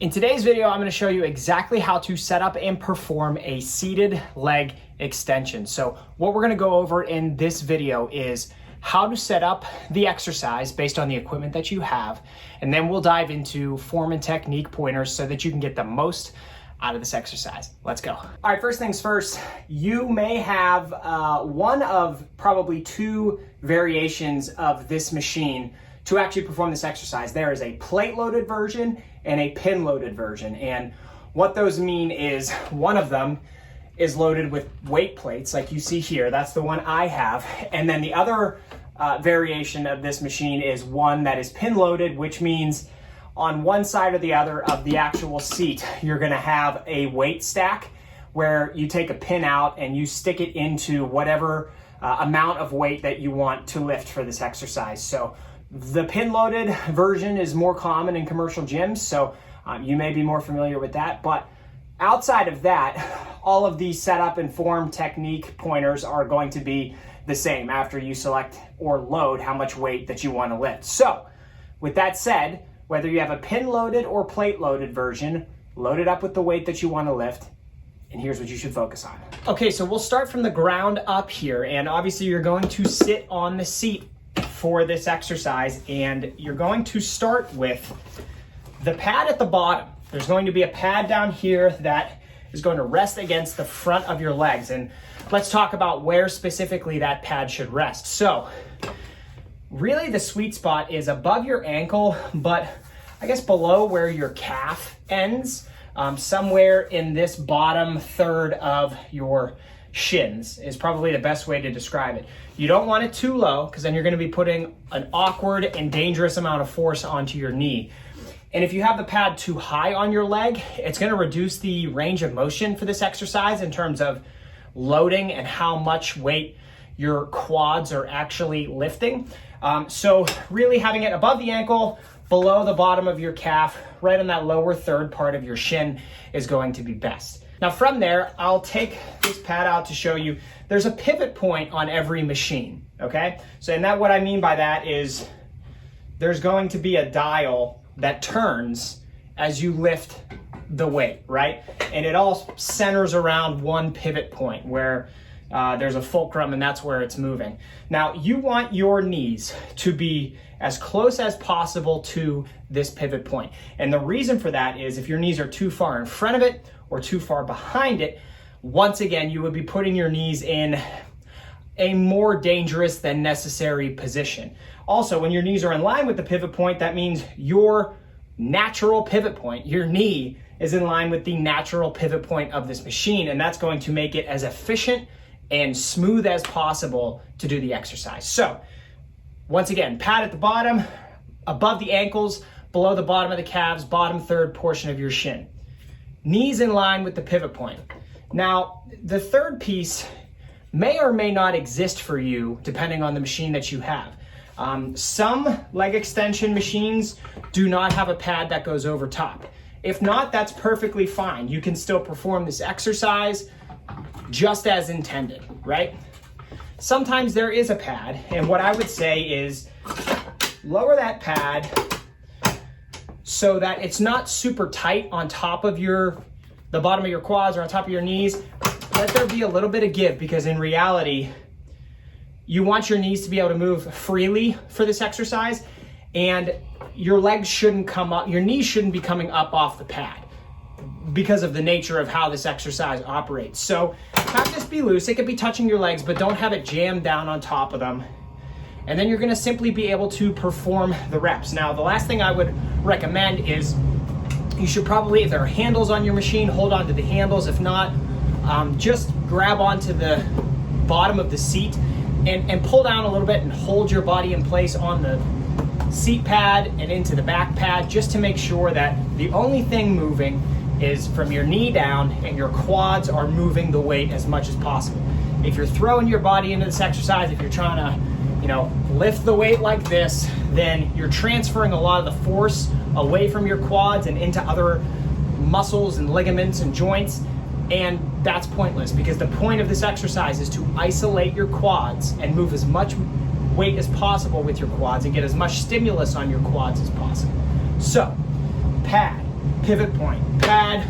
In today's video, I'm going to show you exactly how to set up and perform a seated leg extension. So what we're going to go over in this video is how to set up the exercise based on the equipment that you have, and then we'll dive into form and technique pointers so that you can get the most out of this exercise. Let's go. All right, first things first, you may have one of probably two variations of this machine to actually perform this exercise. There is a plate-loaded version and a pin-loaded version. And what those mean is one of them is loaded with weight plates like you see here. That's the one I have. And then the other variation of this machine is one that is pin-loaded, which means on one side or the other of the actual seat, you're gonna have a weight stack where you take a pin out and you stick it into whatever amount of weight that you want to lift for this exercise. So the pin-loaded version is more common in commercial gyms, so you may be more familiar with that. But outside of that, all of the setup and form technique pointers are going to be the same after you select or load how much weight that you want to lift. So with that said, whether you have a pin-loaded or plate-loaded version, load it up with the weight that you want to lift, and here's what you should focus on. Okay, so we'll start from the ground up here, and obviously you're going to sit on the seat for this exercise, and you're going to start with the pad at the bottom. There's going to be a pad down here that is going to rest against the front of your legs, and let's talk about where specifically that pad should rest. So really the sweet spot is above your ankle, but I guess below where your calf ends, somewhere in this bottom third of your shins is probably the best way to describe it. You don't want it too low because then you're going to be putting an awkward and dangerous amount of force onto your knee. And if you have the pad too high on your leg, it's going to reduce the range of motion for this exercise in terms of loading and how much weight your quads are actually lifting. So really having it above the ankle, below the bottom of your calf, right on that lower third part of your shin is going to be best. Now from there, I'll take this pad out to show you there's a pivot point on every machine, okay? So and that what I mean by that is there's going to be a dial that turns as you lift the weight, right? And it all centers around one pivot point where there's a fulcrum, and that's where it's moving. Now you want your knees to be as close as possible to this pivot point. And the reason for that is if your knees are too far in front of it or too far behind it, once again, you would be putting your knees in a more dangerous than necessary position. Also, when your knees are in line with the pivot point, that means your natural pivot point, your knee, is in line with the natural pivot point of this machine, and that's going to make it as efficient and smooth as possible to do the exercise. So, once again, pad at the bottom, above the ankles, below the bottom of the calves, bottom third portion of your shin. Knees in line with the pivot point. Now, the third piece may or may not exist for you depending on the machine that you have. Some leg extension machines do not have a pad that goes over top. If not, that's perfectly fine. You can still perform this exercise just as intended, right? Sometimes there is a pad, and what I would say is lower that pad so that it's not super tight on top of the bottom of your quads or on top of your knees. Let there be a little bit of give, because in reality, you want your knees to be able to move freely for this exercise, and your legs shouldn't come up, your knees shouldn't be coming up off the pad because of the nature of how this exercise operates. So have this be loose. It could be touching your legs, but don't have it jammed down on top of them. And then you're gonna simply be able to perform the reps. Now, the last thing I would recommend is you should probably, if there are handles on your machine, hold on to the handles. If not, just grab onto the bottom of the seat and pull down a little bit and hold your body in place on the seat pad and into the back pad, just to make sure that the only thing moving is from your knee down and your quads are moving the weight as much as possible. If you're throwing your body into this exercise, if you're trying to, lift the weight like this, then you're transferring a lot of the force away from your quads and into other muscles and ligaments and joints. And that's pointless, because the point of this exercise is to isolate your quads and move as much weight as possible with your quads and get as much stimulus on your quads as possible. So, pad, pivot point, pad,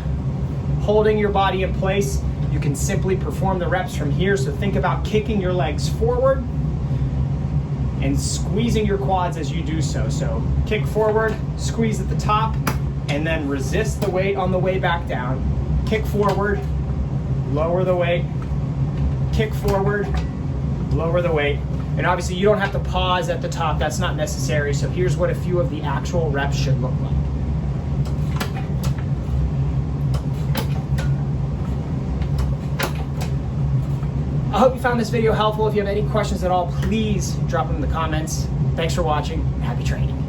holding your body in place. You can simply perform the reps from here. So think about kicking your legs forward and squeezing your quads as you do so. So kick forward, squeeze at the top, and then resist the weight on the way back down. Kick forward, lower the weight, kick forward, lower the weight. And obviously you don't have to pause at the top, that's not necessary. So here's what a few of the actual reps should look like. I hope you found this video helpful. If you have any questions at all, please drop them in the comments. Thanks for watching. Happy training.